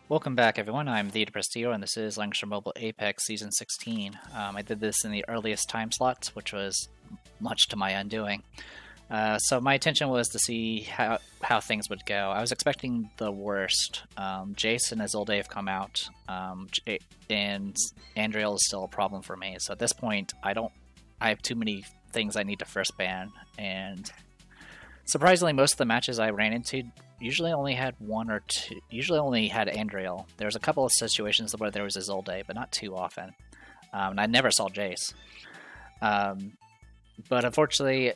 Welcome back, everyone. I'm the Prestigio, and this is Langrisser Mobile Apex Season 16. I did this in the earliest time slot, which was much to my undoing. So my intention was to see how things would go. I was expecting the worst. Jace and Isolde have come out, and Andriel is still a problem for me. So at this point, I have too many things I need to first ban, and surprisingly, most of the matches I ran into usually only had one or two. Usually only had Andriel. There was a couple of situations where there was Isolde, but not too often. And I never saw Jace. But unfortunately,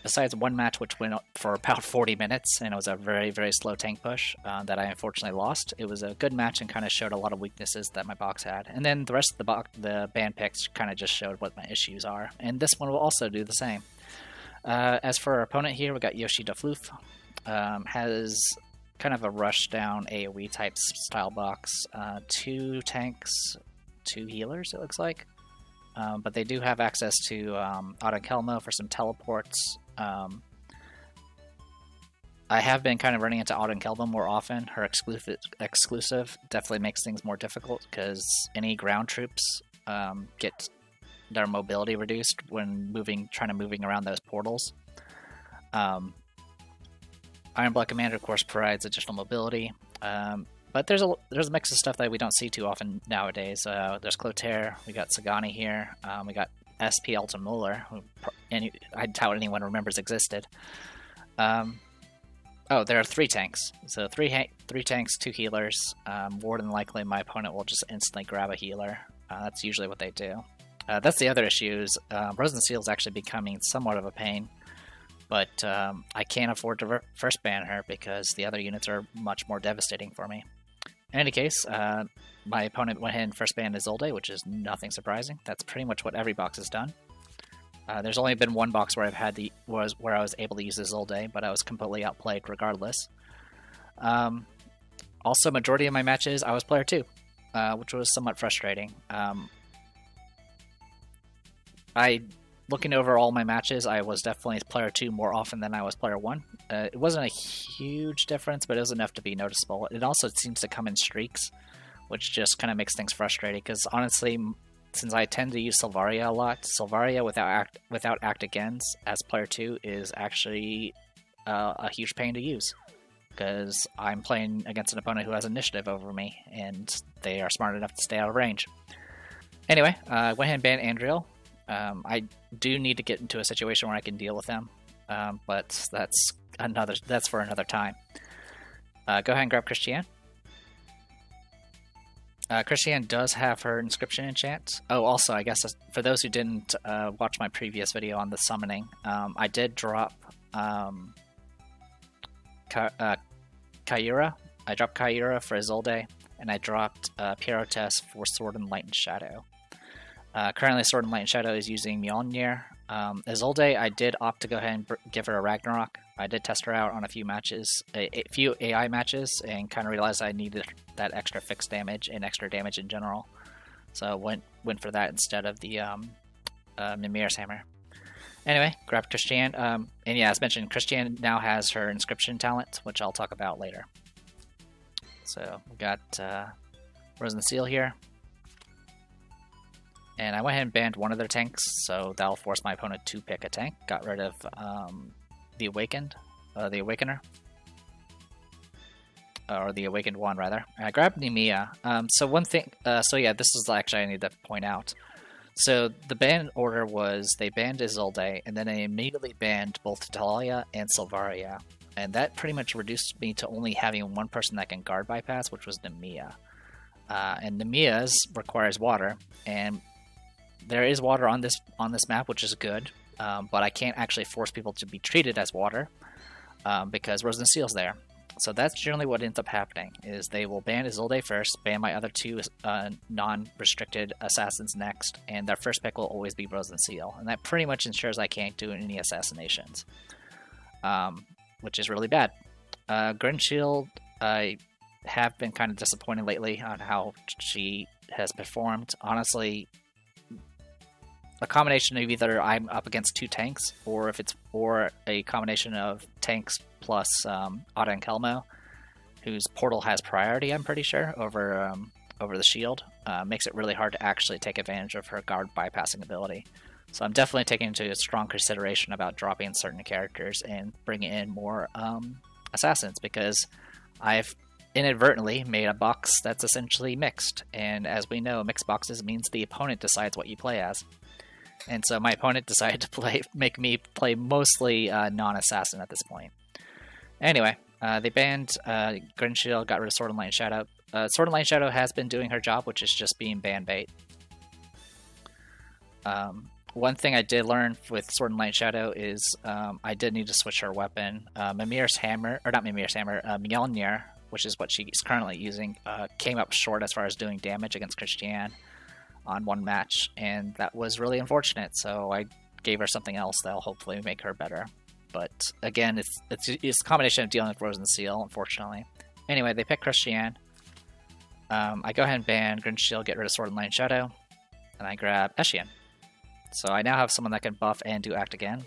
besides one match which went for about 40 minutes, and it was a very, very slow tank push that I unfortunately lost, it was a good match and kind of showed a lot of weaknesses that my box had. And then the rest of the band picks kind of just showed what my issues are. And this one will also do the same. As for our opponent here, we got Yoshida Floof. Has kind of a rush down AoE type style box. 2 tanks, 2 healers, it looks like. But they do have access to Kelmo for some teleports. I have been kind of running into Kelmo more often. Her exclusive definitely makes things more difficult because any ground troops get their mobility reduced when trying to moving around those portals. Iron Blood Commander, of course, provides additional mobility. But there's a mix of stuff that we don't see too often nowadays. There's Clotaire, we got Sagani here, we got SP Altamuller, who I doubt anyone remembers existed. Oh, there are 3 tanks. So 3 tanks, 2 healers. More than likely, my opponent will just instantly grab a healer. That's usually what they do. That's the other issue. Rosen Seal is actually becoming somewhat of a pain. But I can't afford to first ban her because the other units are much more devastating for me. In any case, my opponent went ahead and first banned Isolde, which is nothing surprising. That's pretty much what every box has done. There's only been one box where where I was able to use Isolde, but I was completely outplayed regardless. Also, majority of my matches I was player 2, which was somewhat frustrating. Looking over all my matches, I was definitely player 2 more often than I was player 1. It wasn't a huge difference, but it was enough to be noticeable. It also seems to come in streaks, which just kind of makes things frustrating, because honestly, since I tend to use Sylvaria a lot, Sylvaria without act agains as player 2 is actually a huge pain to use, because I'm playing against an opponent who has initiative over me, and they are smart enough to stay out of range. Anyway, I went ahead and banned Andriel. I do need to get into a situation where I can deal with them, but that's for another time. Go ahead and grab Christiane. Christiane does have her inscription enchant. Oh, also, I guess for those who didn't watch my previous video on the summoning, I did drop Kaira. I dropped Kaira for Isolde, and I dropped Pierotes for Sword and Light and Shadow. Currently, Sword and Light and Shadow is using Mjolnir. Isolde, I did opt to go ahead and give her a Ragnarok. I did test her out on a few matches, a few AI matches, and kind of realized I needed that extra fixed damage and extra damage in general. So went for that instead of the Mimir's Hammer. Anyway, grab Christiane. And yeah, as mentioned, Christiane now has her Inscription talent, which I'll talk about later. So we got Rosen Seal here. And I went ahead and banned one of their tanks, so that'll force my opponent to pick a tank. Got rid of the Awakener. Or the Awakened one, rather. And I grabbed Nemea. So one thing, so yeah, this is actually I need to point out. So the ban order was they banned Isolde, and then they immediately banned both Talia and Sylvaria. And that pretty much reduced me to only having one person that can guard bypass, which was Nemea. And Nemea's requires water, and there is water on this map, which is good, but I can't actually force people to be treated as water because Rosen Seal's there. So that's generally what ends up happening, is they will ban Isolde first, ban my other 2 non-restricted assassins next, and their first pick will always be Rosen Seal. And that pretty much ensures I can't do any assassinations, which is really bad. Grinshield, I have been kind of disappointed lately on how she has performed. Honestly, a combination of either I'm up against 2 tanks, or a combination of tanks plus Otto and Kelmo, whose portal has priority, I'm pretty sure, over the shield. Makes it really hard to actually take advantage of her guard bypassing ability. So I'm definitely taking into a strong consideration about dropping certain characters and bringing in more assassins, because I've inadvertently made a box that's essentially mixed, and as we know, mixed boxes means the opponent decides what you play as. And so my opponent decided to make me play mostly non-assassin at this point. Anyway, they banned Grinshield, got rid of Sword and Light Shadow. Sword and Light Shadow has been doing her job, which is just being ban bait. One thing I did learn with Sword and Light Shadow is I did need to switch her weapon. Mimir's Hammer, or not Mimir's Hammer, Mjolnir, which is what she's currently using, came up short as far as doing damage against Christiane on one match, and that was really unfortunate, so I gave her something else that'll hopefully make her better. But again, it's a combination of dealing with Rose and Seal, unfortunately. Anyway, they pick Christiane. I go ahead and ban Grinshield, get rid of Sword and Light Shadow, and I grab Eshian. So I now have someone that can buff and do act again.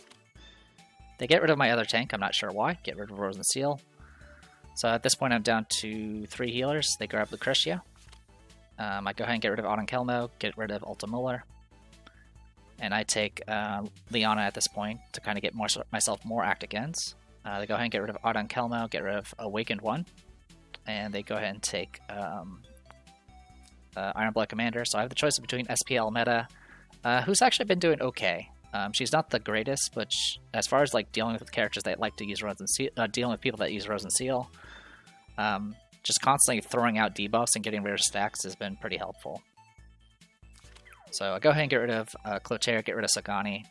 They get rid of my other tank, I'm not sure why. Get rid of Rose and Seal. So at this point I'm down to 3 healers. They grab Lucretia. I go ahead and get rid of Auden Kelmo, get rid of Ulta Muller. And I take Liana at this point to kind of get myself more act agains. They go ahead and get rid of Auden Kelmo, get rid of Awakened One. And they go ahead and take Ironblood Commander. So I have the choice between SPL Meta, who's actually been doing okay. She's not the greatest, but as far as like dealing with characters that like to use Rose and Seal, dealing with people that use Rose and Seal, just constantly throwing out debuffs and getting rid of stacks has been pretty helpful. So I go ahead and get rid of Clotaire, get rid of Sagani,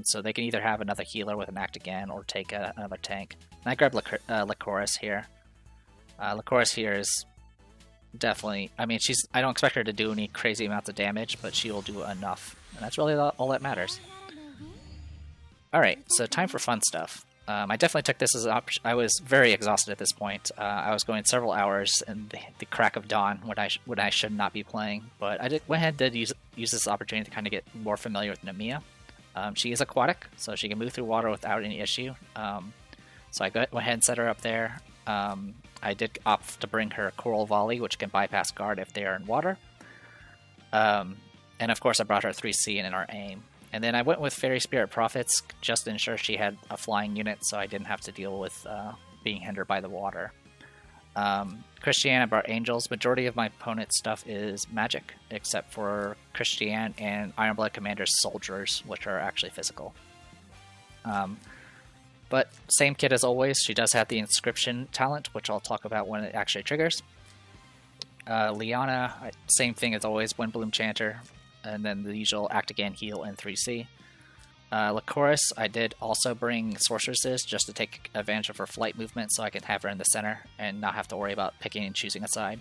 so they can either have another healer with an act again or take another tank. And I grab Lycoris here. Lycoris here is definitely, I mean, I don't expect her to do any crazy amounts of damage, but she will do enough, and that's really all that matters. Alright, so time for fun stuff. I definitely took this as an option. I was very exhausted at this point. I was going several hours in the crack of dawn when I should not be playing, but I went ahead and did use this opportunity to kind of get more familiar with Namiya. She is aquatic, so she can move through water without any issue. So I went ahead and set her up there. I did opt to bring her Coral Volley, which can bypass guard if they are in water. And of course I brought her 3C in our aim. And then I went with Fairy Spirit Prophets just to ensure she had a flying unit, so I didn't have to deal with being hindered by the water. Christiane, I brought Angels. Majority of my opponent's stuff is magic, except for Christiane and Ironblood Commander's Soldiers, which are actually physical. But same kit as always, she does have the Inscription talent, which I'll talk about when it actually triggers. Liana, same thing as always, Windbloom Chanter, and then the usual Act Again, Heal, and 3C. Lycoris, I did also bring Sorceresses just to take advantage of her flight movement so I can have her in the center and not have to worry about picking and choosing a side.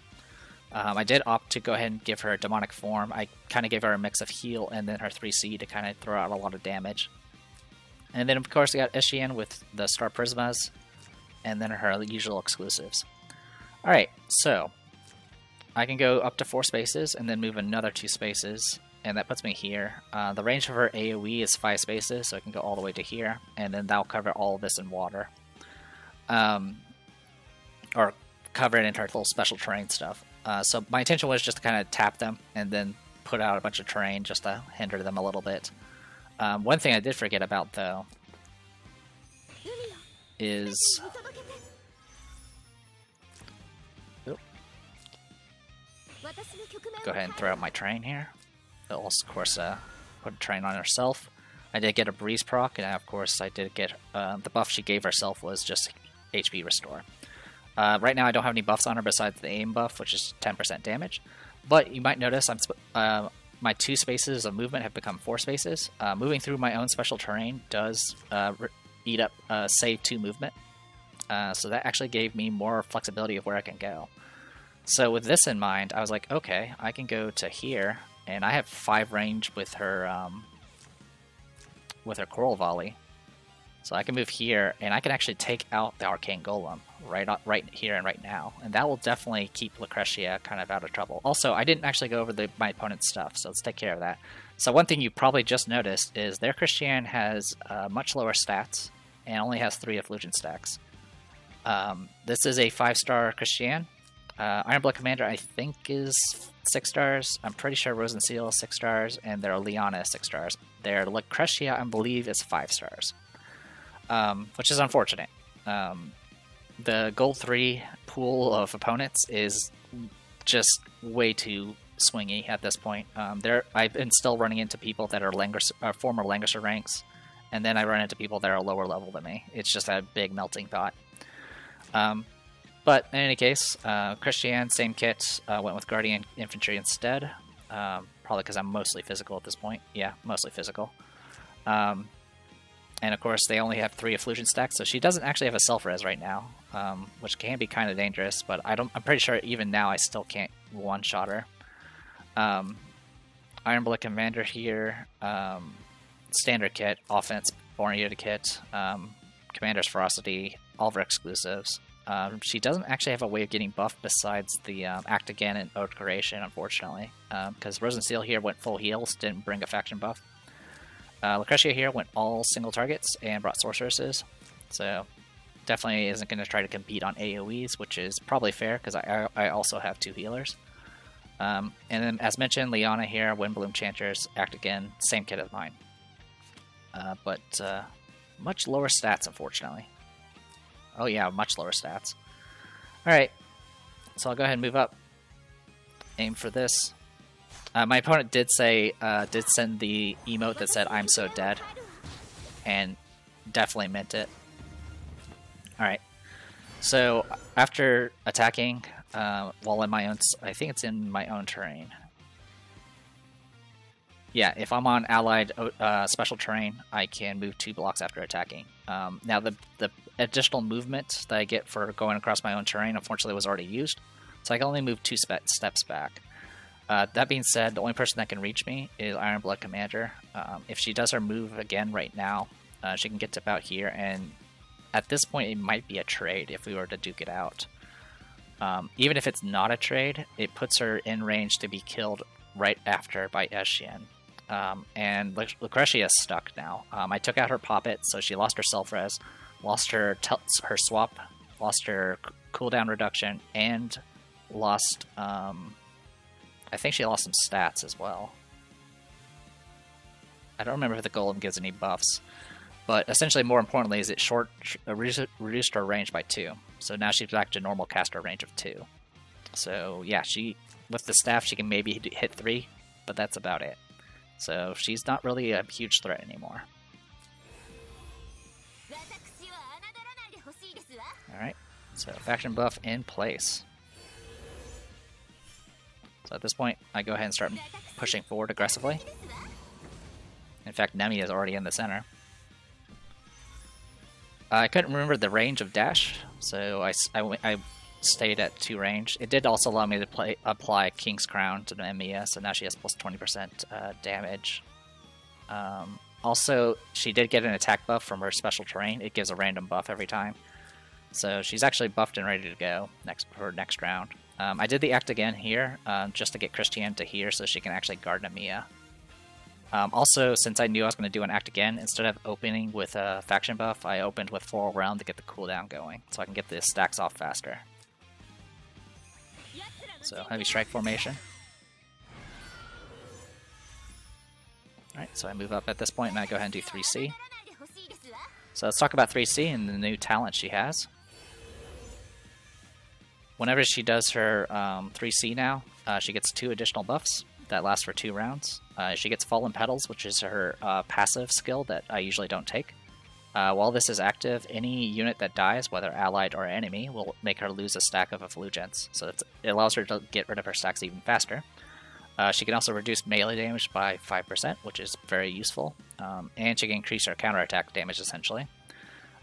I did opt to go ahead and give her a Demonic Form. I kind of gave her a mix of heal and then her 3C to kind of throw out a lot of damage. And then of course I got Eshian with the Star Prismas, and then her usual exclusives. Alright, so I can go up to 4 spaces and then move another 2 spaces, and that puts me here. The range of her AoE is 5 spaces, so I can go all the way to here, and then that'll cover all of this in water. Or cover it in her little special terrain stuff. So my intention was just to kind of tap them and then put out a bunch of terrain just to hinder them a little bit. One thing I did forget about, though, is... Oop. Go ahead and throw out my train here. It'll, of course, put a train on herself. I did get a Breeze proc, and of course I did get... the buff she gave herself was just HP Restore. Right now I don't have any buffs on her besides the aim buff, which is 10% damage. But you might notice my 2 spaces of movement have become 4 spaces. Moving through my own special terrain does eat up save 2 movement. So that actually gave me more flexibility of where I can go. So with this in mind, I was like, okay, I can go to here, and I have 5 range with her Coral Volley. So I can move here, and I can actually take out the Arcane Golem right here and right now. And that will definitely keep Lucretia kind of out of trouble. Also, I didn't actually go over my opponent's stuff, so let's take care of that. So one thing you probably just noticed is their Christiane has much lower stats, and only has 3 Effulgent stacks. This is a 5-star Christian. Iron Blood Commander, I think, is 6 stars. I'm pretty sure Rosenseal is 6 stars, and their Liana is 6 stars. Their Lucretia, I believe, is 5 stars, which is unfortunate. The Gold 3 pool of opponents is just way too swingy at this point. I've been still running into people that are former Langrisser ranks, and then I run into people that are lower level than me. It's just a big melting pot. But in any case, Christian, same kit, went with Guardian Infantry instead. Probably because I'm mostly physical at this point. Yeah, mostly physical. And of course, they only have 3 Efflusion stacks, so she doesn't actually have a self-res right now, which can be kind of dangerous, but I'm pretty sure even now I still can't one-shot her. Iron Blood Commander here, standard kit, offense, Born Unit kit, Commander's Ferocity, all of her exclusives. She doesn't actually have a way of getting buffed besides the Act Again and Ode Creation, unfortunately, because Rosenseal here went full heals, didn't bring a faction buff. Lucretia here went all single targets and brought sorceresses, so definitely isn't going to try to compete on AoEs, which is probably fair because I also have 2 healers. And then, as mentioned, Liana here, Windbloom Chanters, Act Again, same kit as mine. But much lower stats, unfortunately. Oh yeah, much lower stats. Alright, so I'll go ahead and move up. Aim for this. My opponent did send the emote that said, "I'm so dead," and definitely meant it. Alright, so after attacking, while in my own, I think it's in my own terrain. Yeah, if I'm on allied special terrain, I can move 2 blocks after attacking. Now, the additional movement that I get for going across my own terrain, unfortunately, was already used, so I can only move 2 steps back. That being said, the only person that can reach me is Iron Blood Commander. If she does her move again right now, she can get to about here, and at this point, it might be a trade if we were to duke it out. Even if it's not a trade, it puts her in range to be killed right after by Eshian. And Lucretia is stuck now. I took out her Poppet, so she lost her self-res, lost her swap, lost her cooldown reduction, and lost, I think she lost some stats as well. I don't remember if the Golem gives any buffs, but essentially, more importantly, is it reduced her range by 2. So now she's back to normal caster range of 2. So yeah, with the staff, she can maybe hit 3, but that's about it. So she's not really a huge threat anymore. Alright, so faction buff in place. So at this point, I go ahead and start pushing forward aggressively. In fact, Nemi is already in the center. I couldn't remember the range of dash, so I stayed at 2 range. It did also allow me to apply King's Crown to the Emiya, so now she has plus 20% damage. Also, she did get an attack buff from her special terrain. It gives a random buff every time. So she's actually buffed and ready to go for next round. I did the Act Again here, just to get Christiane to here so she can actually guard Emiya. Also, since I knew I was going to do an Act Again, instead of opening with a faction buff, I opened with Floral Realm to get the cooldown going, so I can get the stacks off faster. So, heavy strike formation. Alright, so I move up at this point and I go ahead and do 3C. So let's talk about 3C and the new talent she has. Whenever she does her 3C now, she gets 2 additional buffs that last for 2 rounds. She gets Fallen Petals, which is her passive skill that I usually don't take. While this is active, any unit that dies, whether allied or enemy, will make her lose a stack of effulgence, so it allows her to get rid of her stacks even faster. She can also reduce melee damage by 5%, which is very useful, and she can increase her counterattack damage, essentially.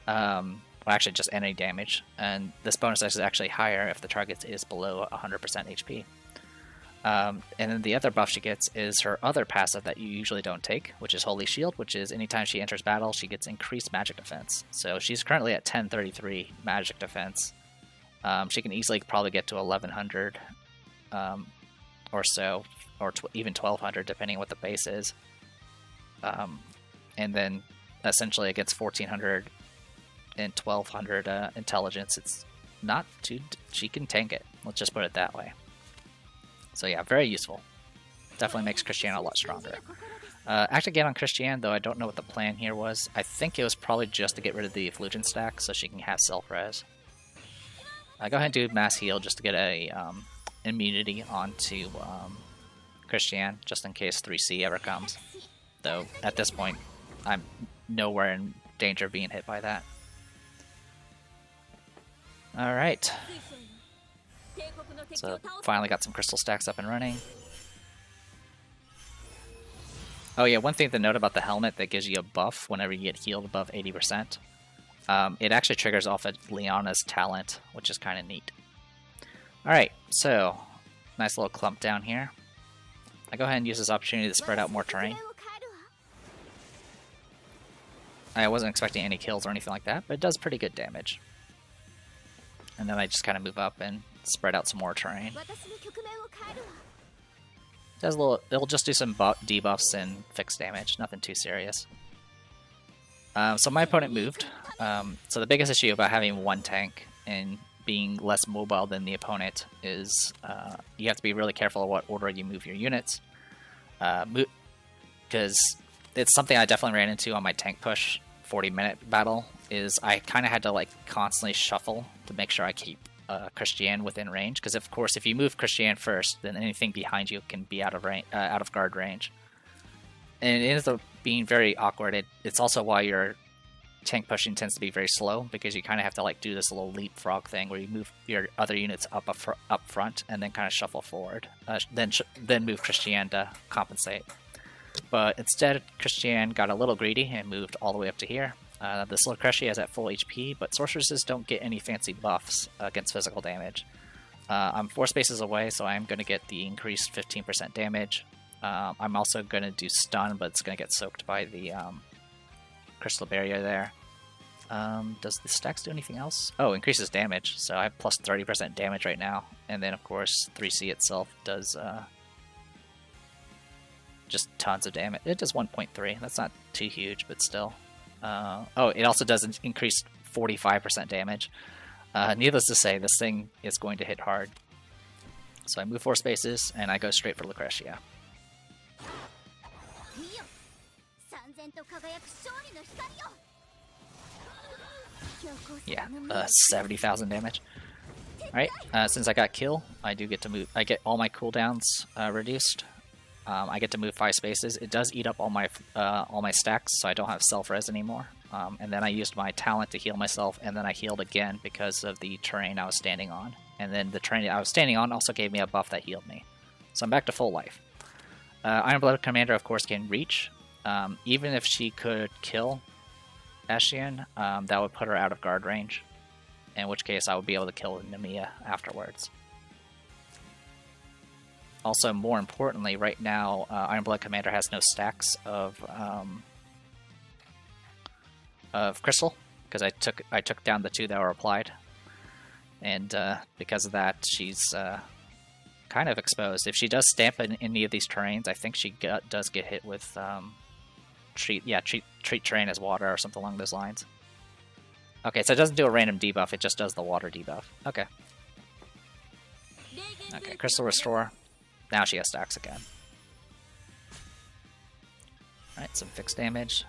Well, actually, just any damage, and this bonus is actually higher if the target is below 100% HP. And then the other buff she gets is her other passive that you usually don't take, which is Holy Shield, which is anytime she enters battle, she gets increased magic defense. So she's currently at 1033 magic defense. She can easily probably get to 1100 or so, or even 1200, depending on what the base is. And then essentially it gets 1400 and 1200 intelligence. It's not too... she can tank it. Let's just put it that way. So yeah, very useful. Definitely makes Christiane a lot stronger. Actually, again on Christiane, though, I don't know what the plan here was. I think it was probably just to get rid of the Effulgent stack so she can have self-res. Go ahead and do mass heal just to get a immunity onto Christiane, just in case 3C ever comes. Though, at this point, I'm nowhere in danger of being hit by that. Alright. So, finally got some crystal stacks up and running. Oh yeah, one thing to note about the helmet that gives you a buff whenever you get healed above 80%. It actually triggers off of Leona's talent, which is kind of neat. Alright, so, nice little clump down here. I go ahead and use this opportunity to spread out more terrain. I wasn't expecting any kills or anything like that, but it does pretty good damage. And then I just kind of move up and spread out some more terrain. Does a little, it'll just do some debuffs and fix damage, nothing too serious. So my opponent moved. So the biggest issue about having one tank and being less mobile than the opponent is you have to be really careful of what order you move your units. Because it's something I definitely ran into on my tank push 40-minute battle, is I kind of had to like constantly shuffle to make sure I keep Christiane within range, because of course if you move Christiane first, then anything behind you can be out of guard range, and it ends up being very awkward. It's also why your tank pushing tends to be very slow, because you kind of have to like do this little leapfrog thing where you move your other units up front and then kind of shuffle forward, then move Christiane to compensate. But instead, Christiane got a little greedy and moved all the way up to here. This little Cressy is at full HP, but sorceresses don't get any fancy buffs against physical damage. I'm 4 spaces away, so I'm going to get the increased 15% damage. I'm also going to do stun, but it's going to get soaked by the crystal barrier there. Does the stacks do anything else? Oh, increases damage, so I have plus 30% damage right now. And then, of course, 3C itself does just tons of damage. It does 1.3. That's not too huge, but still. Oh, it also does increase 45% damage. Needless to say, this thing is going to hit hard. So I move 4 spaces, and I go straight for Lucretia. Yeah, 70,000 damage. Alright, since I got kill, I do get to move. I get all my cooldowns reduced. I get to move 5 spaces. It does eat up all my stacks, so I don't have self-res anymore. And then I used my talent to heal myself, and then I healed again because of the terrain I was standing on. And then the terrain I was standing on also gave me a buff that healed me. So I'm back to full life. Iron-Blooded Commander, of course, can reach. Even if she could kill Ashian, that would put her out of guard range. In which case I would be able to kill Namiya afterwards. Also, more importantly, right now, Iron-Blooded Commander has no stacks of crystal, because I took down the 2 that were applied, and because of that, she's kind of exposed. If she does stamp in any of these terrains, I think she does get hit with treat terrain as water or something along those lines. Okay, so it doesn't do a random debuff; it just does the water debuff. Okay. Okay, Crystal Restore. Now she has stacks again. Alright, some fixed damage.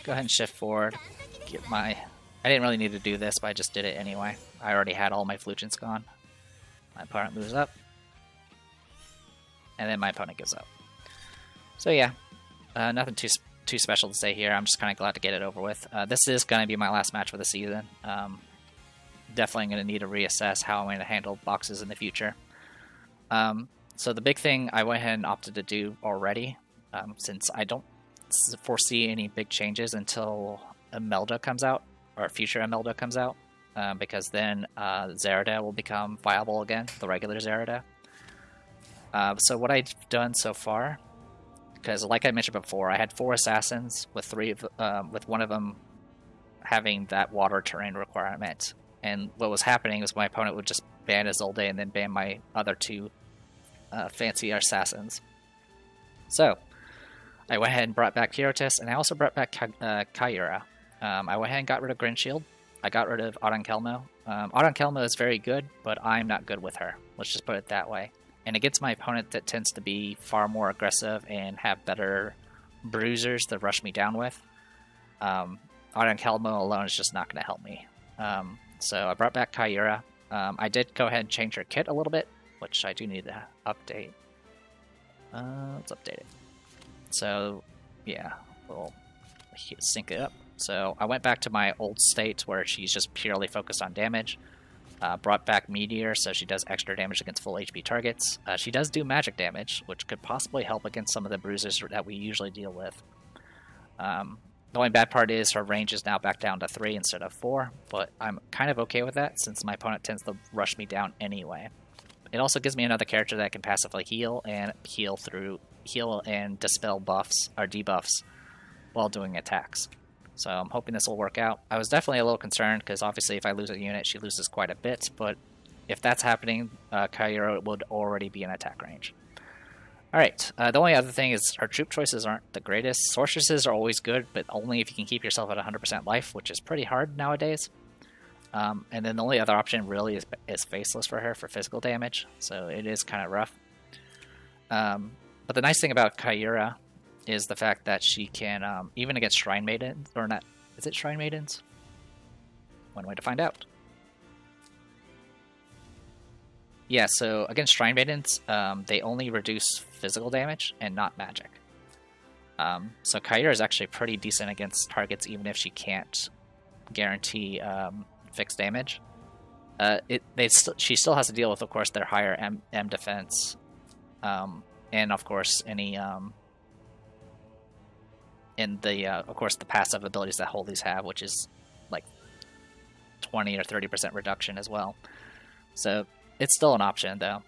Go ahead and shift forward. Get my... I didn't really need to do this, but I just did it anyway. I already had all my Flugents gone. My opponent moves up. And then my opponent gives up. So yeah, nothing too special to say here. I'm just kind of glad to get it over with. This is going to be my last match for the season. Definitely going to need to reassess how I'm going to handle boxes in the future. So the big thing I went ahead and opted to do already, since I don't foresee any big changes until Imelda comes out, or future Imelda comes out, because then Zerida will become viable again, the regular Zerida. So what I've done so far, because like I mentioned before, I had 4 assassins with with one of them having that water terrain requirement, and what was happening was my opponent would just ban Isolde and then ban my other 2 fancy assassins. So I went ahead and brought back Kirotis, and I also brought back Kyura. I went ahead and got rid of Grin Shield. I got rid of Auden Kelmo. Auden Kelmo is very good, but I'm not good with her. Let's just put it that way. And against my opponent that tends to be far more aggressive and have better bruisers to rush me down with, Auden Kelmo alone is just not going to help me. So I brought back Kyura. I did go ahead and change her kit a little bit, which I do need to update. Let's update it. So, yeah, we'll sync it up. So I went back to my old state where she's just purely focused on damage. Brought back Meteor, so she does extra damage against full HP targets. She does do magic damage, which could possibly help against some of the bruisers that we usually deal with. The only bad part is her range is now back down to 3 instead of 4, but I'm kind of okay with that since my opponent tends to rush me down anyway. It also gives me another character that can passively heal and heal and dispel buffs or debuffs while doing attacks. So I'm hoping this will work out. I was definitely a little concerned because obviously if I lose a unit, she loses quite a bit, but if that's happening, Kyura would already be in attack range. Alright, the only other thing is her troop choices aren't the greatest. Sorceresses are always good, but only if you can keep yourself at 100% life, which is pretty hard nowadays. And then the only other option really is Faceless for her for physical damage, so it is kind of rough. But the nice thing about Kyura is the fact that she can, even against Shrine Maidens, or not, is it Shrine Maidens? One way to find out. Yeah, so against Shrine Maidens, they only reduce physical damage and not magic. So Kyura is actually pretty decent against targets even if she can't guarantee fixed damage. She still has to deal with, of course, their higher M defense, and of course any of course the passive abilities that Holies have, which is like 20 or 30% reduction as well. So it's still an option though.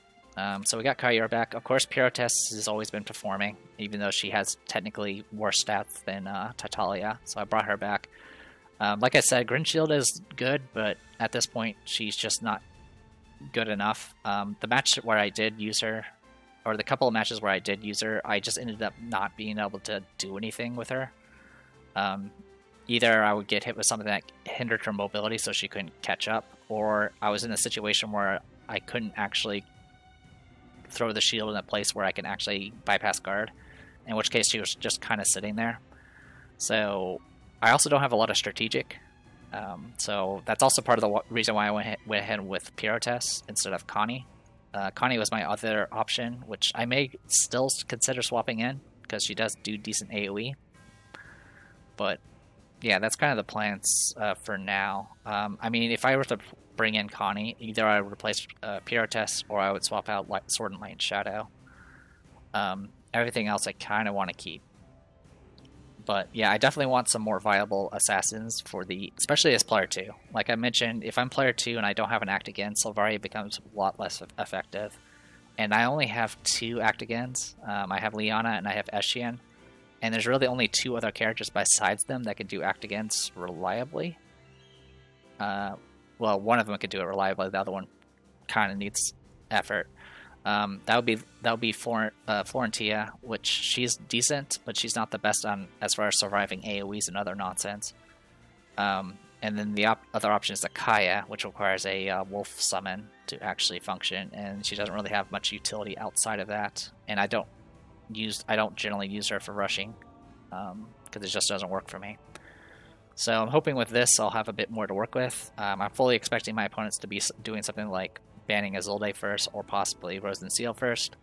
So we got Kyura back. Of course, Pyrotest has always been performing, even though she has technically worse stats than Titalia. So I brought her back. Like I said, Grin Shield is good, but at this point, she's just not good enough. The match where I did use her, or the couple of matches where I did use her, I just ended up not being able to do anything with her. Either I would get hit with something that hindered her mobility so she couldn't catch up, or I was in a situation where I couldn't actually throw the shield in a place where I can actually bypass guard, in which case she was just kind of sitting there. So I also don't have a lot of strategic, so that's also part of the reason why I went ahead with Pyrotest instead of Connie. Connie was my other option, which I may still consider swapping in, because she does do decent AoE. But yeah, that's kind of the plans for now. I mean, if I were to bring in Connie, either I would replace Pyrotest or I would swap out Sword and Light and Shadow. Everything else I kind of want to keep. But yeah, I definitely want some more viable assassins for especially as player 2. Like I mentioned, if I'm player 2 and I don't have an act again, Sylvaria becomes a lot less effective. And I only have 2 act agains. I have Liana and I have Eshian. And there's really only 2 other characters besides them that can do act agains reliably. Well, one of them could do it reliably, the other one kind of needs effort. That would be Florentia, which she's decent, but she's not the best on as far as surviving AoEs and other nonsense. And then the other option is Akaya, which requires a wolf summon to actually function, and she doesn't really have much utility outside of that. And I don't generally use her for rushing, because it just doesn't work for me. So I'm hoping with this I'll have a bit more to work with. I'm fully expecting my opponents to be doing something like banning Isolde first, or possibly Rose and Seal first.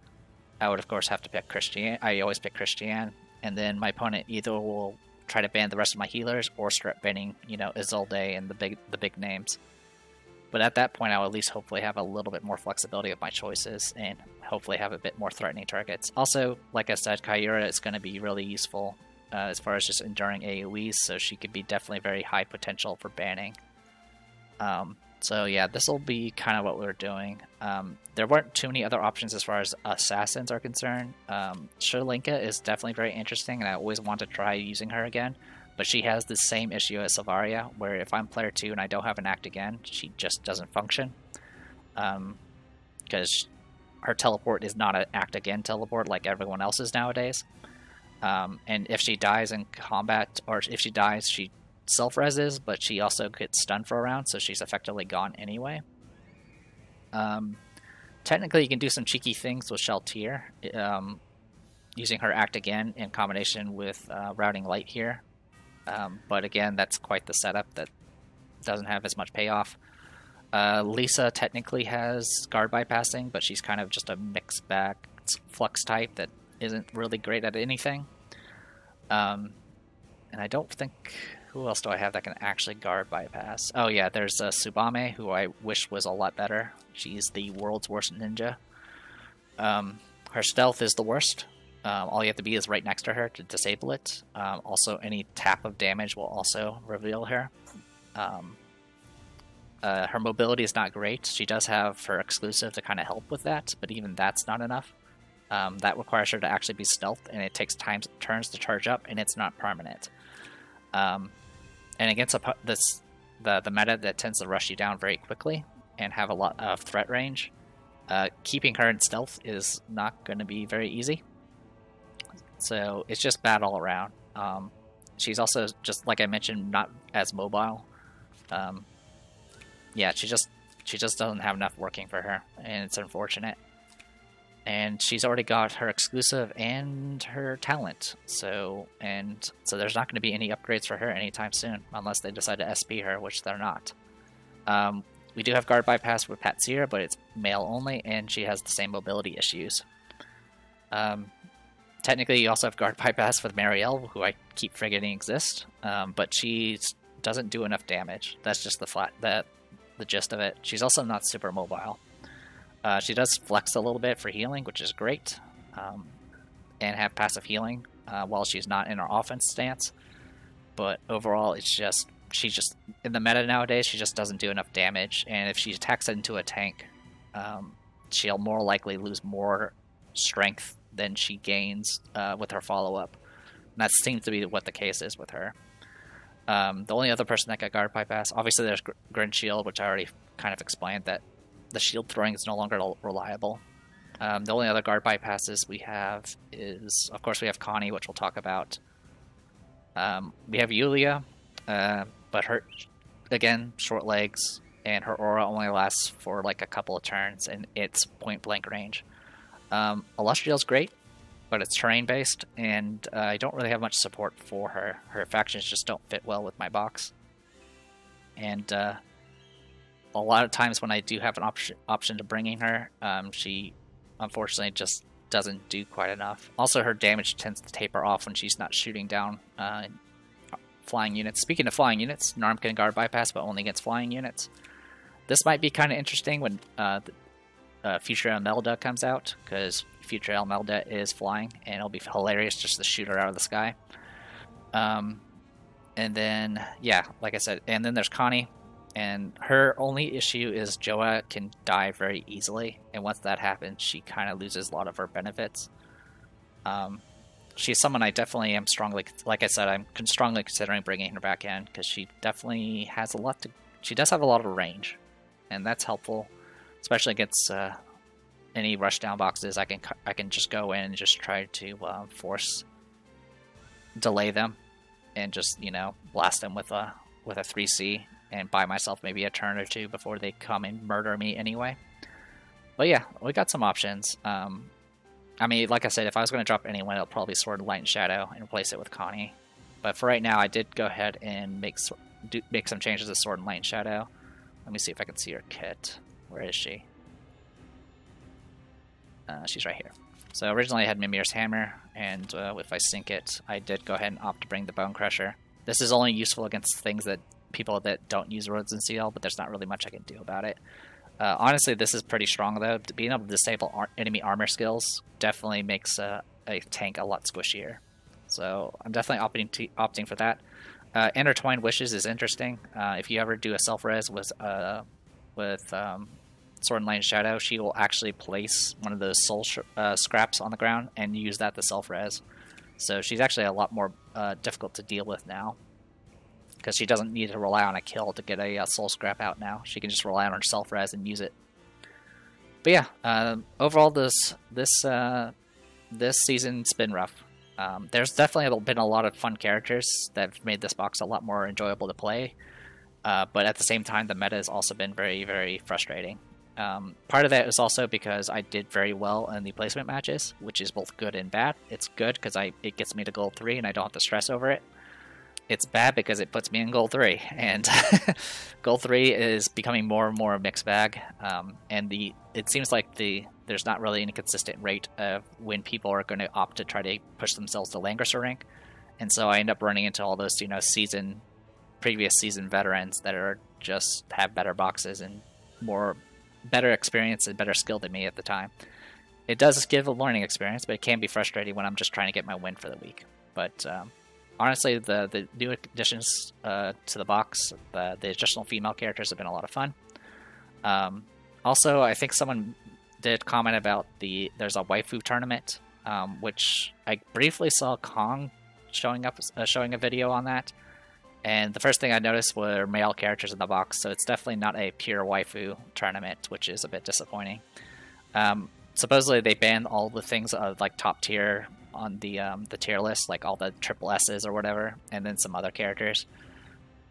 I would of course have to pick Christian. I always pick Christian, and then my opponent either will try to ban the rest of my healers or start banning, Isolde and the big names. But at that point, I'll at least hopefully have a little bit more flexibility of my choices and hopefully have a bit more threatening targets. Also, like I said, Kyura is going to be really useful as far as just enduring AoEs, so she could be definitely very high potential for banning. So yeah, this will be kind of what we're doing. There weren't too many other options as far as assassins are concerned. Shirlinka is definitely very interesting, and I always want to try using her again. But she has the same issue as Sylvaria, where if I'm player 2 and I don't have an act again, she just doesn't function. Because her teleport is not an act again teleport like everyone else's nowadays. And if she dies in combat, or if she dies, she self-reses, but she also gets stunned for a round, so she's effectively gone anyway. Technically, you can do some cheeky things with Sheltier, using her Act Again in combination with Routing Light here. But again, that's quite the setup that doesn't have as much payoff. Lisa technically has guard bypassing, but she's kind of just a mixed bag flux type that isn't really great at anything. And I don't think... Who else do I have that can actually guard bypass? Oh yeah, there's Tsubame, who I wish was a lot better. She's the world's worst ninja. Her stealth is the worst. All you have to be is right next to her to disable it. Also, any tap of damage will also reveal her. Her mobility is not great. She does have her exclusive to kind of help with that, but even that's not enough. That requires her to actually be stealth, and it takes turns to charge up, and it's not permanent. And against the meta that tends to rush you down very quickly and have a lot of threat range, keeping her in stealth is not going to be very easy. So it's just bad all around. She's also, just like I mentioned, not as mobile. Yeah, she just doesn't have enough working for her, and it's unfortunate. And she's already got her exclusive and her talent, so there's not going to be any upgrades for her anytime soon, unless they decide to SP her, which they're not. We do have guard bypass with Patsir, but it's male only, and she has the same mobility issues. Technically, you also have guard bypass with Marielle, who I keep forgetting exists, but she doesn't do enough damage. That's just the gist of it. She's also not super mobile. She does flex a little bit for healing, which is great, and have passive healing while she's not in her offense stance. But overall, it's just she's just in the meta nowadays. She just doesn't do enough damage, and if she attacks into a tank, she'll more likely lose more strength than she gains with her follow-up. And that seems to be what the case is with her. The only other person that got guard bypass, obviously there's Grin Shield, which I already kind of explained that the shield throwing is no longer reliable. The only other guard bypasses we have is, of course, we have Connie, which we'll talk about. We have Yulia, but her, again, short legs, and her aura only lasts for like a couple of turns, and it's point-blank range. Illustrial's great, but it's terrain-based, and I don't really have much support for her. Her factions just don't fit well with my box. And a lot of times when I do have an option to bringing her, she unfortunately just doesn't do quite enough. Also, her damage tends to taper off when she's not shooting down flying units. Speaking of flying units, Narm can guard bypass, but only against flying units. This might be kind of interesting when Future Elmelda comes out, because Future Elmelda is flying, and it'll be hilarious just to shoot her out of the sky. And then, yeah, like I said, and then there's Connie. And her only issue is Joa can die very easily, and once that happens, she kind of loses a lot of her benefits. She's someone I definitely am strongly, like I said, I'm strongly considering bringing her back in, because she definitely has a lot to, she does have a lot of range, and that's helpful, especially against any rushdown boxes. I can just go in and just try to delay them, and just, you know, blast them with a 3C. And buy myself maybe a turn or two before they come and murder me anyway. But yeah, we got some options. I mean, like I said, if I was going to drop anyone, it'll probably Sword, Light, and Shadow and replace it with Connie. But for right now, I did go ahead and make some changes to Sword and Light and Shadow. Let me see if I can see her kit. Where is she? She's right here. So originally I had Mimir's Hammer, and if I sync it, I did go ahead and opt to bring the Bone Crusher. This is only useful against things that people that don't use Roads and Seal, but there's not really much I can do about it. Honestly, this is pretty strong, though. Being able to disable enemy armor skills definitely makes a tank a lot squishier. So I'm definitely opting for that. Intertwined Wishes is interesting. If you ever do a self-res with Sword and Light and Shadow, she will actually place one of those soul scraps on the ground and use that to self-res. So she's actually a lot more difficult to deal with now, because she doesn't need to rely on a kill to get a soul scrap out now. She can just rely on her self-res and use it. But yeah, overall this season's been rough. There's definitely been a lot of fun characters that have made this box a lot more enjoyable to play, but at the same time, the meta has also been very, very frustrating. Part of that is also because I did very well in the placement matches, which is both good and bad. It's good because it gets me to gold 3 and I don't have to stress over it. It's bad because it puts me in gold 3, and gold 3 is becoming more and more a mixed bag, and it seems like there's not really any consistent rate of when people are going to opt to try to push themselves to Langrisser rank, and so I end up running into all those previous season veterans that are just have better boxes and better experience and better skill than me at the time. It does give a learning experience, but it can be frustrating when I'm just trying to get my win for the week. But honestly, the new additions to the box, the additional female characters have been a lot of fun. Also, I think someone did comment about there's a waifu tournament, which I briefly saw Kong showing a video on that. And the first thing I noticed were male characters in the box, so it's definitely not a pure waifu tournament, which is a bit disappointing. Supposedly they banned all the things like top tier on the tier list, like all the triple S's or whatever, and then some other characters.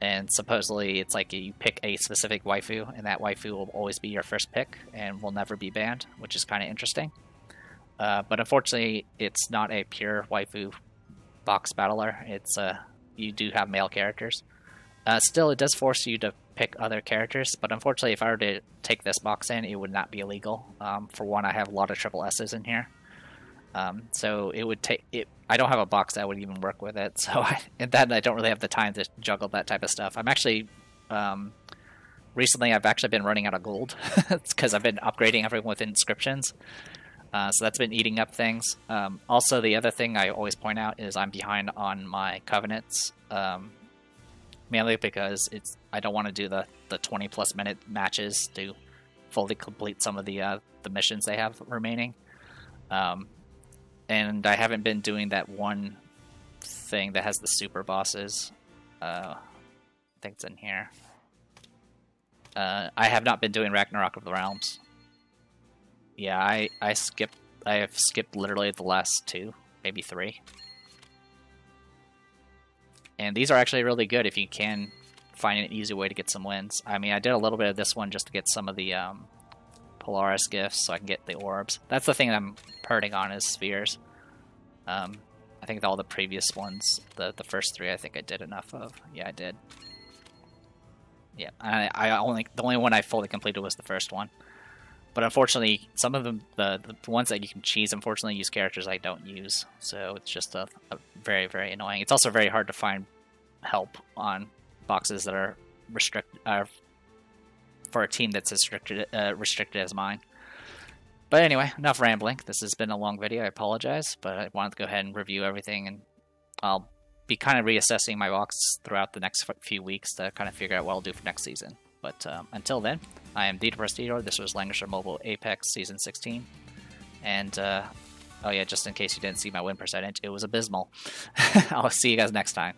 And supposedly it's like you pick a specific waifu, and that waifu will always be your first pick and will never be banned, which is kind of interesting. But unfortunately, it's not a pure waifu box battler. It's you do have male characters. Still, it does force you to pick other characters, but unfortunately, if I were to take this box in, it would not be illegal. For one, I have a lot of triple S's in here. So it would take it. I don't have a box that would even work with it, so I don't really have the time to juggle that type of stuff. I'm actually recently I've actually been running out of gold. It's because I've been upgrading everyone with inscriptions, so that's been eating up things. Also, the other thing I always point out is I'm behind on my covenants, mainly because I don't want to do the 20+ minute matches to fully complete some of the missions they have remaining. And I haven't been doing that one thing that has the super bosses. I think it's in here. I have not been doing Ragnarok of the Realms. Yeah, I have skipped literally the last 2, maybe 3. And these are actually really good if you can find an easy way to get some wins. I mean, I did a little bit of this one just to get some of the Polaris gifts so I can get the orbs. That's the thing I'm hurting on is spheres. I think all the previous ones, the first 3, I think I did enough of. Yeah, I did. Yeah, the only one I fully completed was the first one. But unfortunately, some of them, the ones that you can cheese, unfortunately use characters I don't use. So it's just a very, very annoying. It's also very hard to find help on boxes that are restricted for a team that's as restricted as mine. But anyway, enough rambling. This has been a long video. I apologize, but I wanted to go ahead and review everything, and I'll be kind of reassessing my box throughout the next few weeks to kind of figure out what I'll do for next season. But until then, I am Dieter Prestigor. This was Langrisser Mobile Apex Season 16. And, oh yeah, just in case you didn't see my win percentage, it was abysmal. I'll see you guys next time.